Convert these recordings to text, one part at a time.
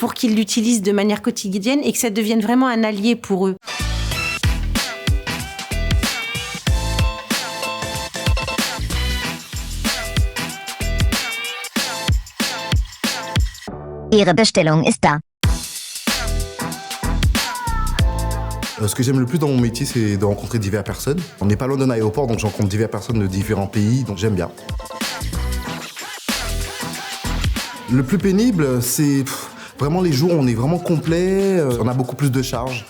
pour qu'ils l'utilisent de manière quotidienne et que ça devienne vraiment un allié pour eux. Ihre Bestellung ist da. Ce que j'aime le plus dans mon métier, c'est de rencontrer diverses personnes. On n'est pas loin d'un aéroport, donc je rencontre diverses personnes de différents pays, donc j'aime bien. Le plus pénible, c'est vraiment les jours où on est vraiment complet, on a beaucoup plus de charges,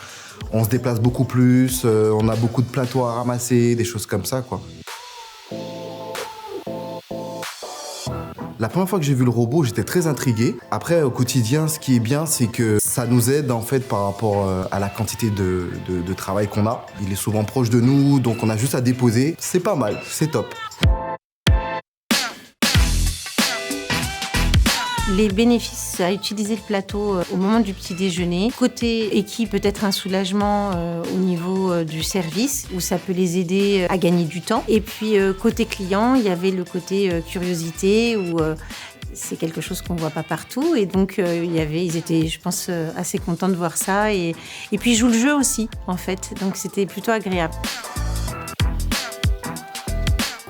on se déplace beaucoup plus, on a beaucoup de plateaux à ramasser, des choses comme ça, quoi. La première fois que j'ai vu le robot, j'étais très intrigué. Après, au quotidien, ce qui est bien, c'est que ça nous aide en fait par rapport à la quantité de travail qu'on a. Il est souvent proche de nous, donc on a juste à déposer. C'est pas mal, c'est top. Les bénéfices à utiliser le plateau au moment du petit déjeuner. Côté équipe, peut-être un soulagement au niveau du service, où ça peut les aider à gagner du temps. Et puis côté client, il y avait le côté curiosité, où c'est quelque chose qu'on ne voit pas partout. Et donc ils étaient, je pense, assez contents de voir ça. Et puis ils jouent le jeu aussi, en fait. Donc c'était plutôt agréable.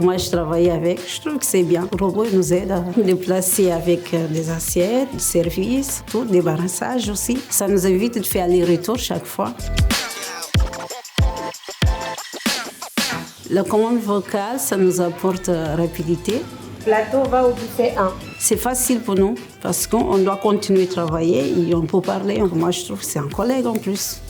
Moi, je travaille avec, je trouve que c'est bien. Le robot nous aide à nous déplacer avec des assiettes, des services, tout, débarrassage aussi. Ça nous évite de faire les retours chaque fois. La commande vocale, ça nous apporte rapidité. Le plateau va au buffet 1. C'est facile pour nous parce qu'on doit continuer à travailler et on peut parler. Moi, je trouve que c'est un collègue en plus.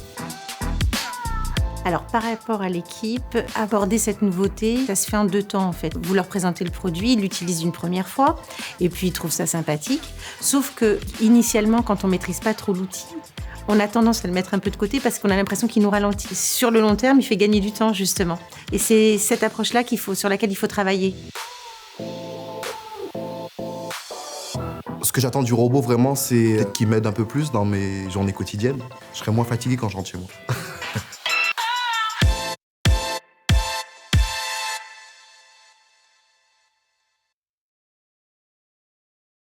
Alors, par rapport à l'équipe, aborder cette nouveauté, ça se fait en 2 temps, en fait. Vous leur présentez le produit, ils l'utilisent une première fois, et puis ils trouvent ça sympathique. Sauf que, initialement, quand on maîtrise pas trop l'outil, on a tendance à le mettre un peu de côté parce qu'on a l'impression qu'il nous ralentit. Sur le long terme, il fait gagner du temps, justement. Et c'est cette approche-là sur laquelle il faut travailler. Ce que j'attends du robot, vraiment, c'est qu'il m'aide un peu plus dans mes journées quotidiennes. Je serai moins fatigué quand je rentre chez moi.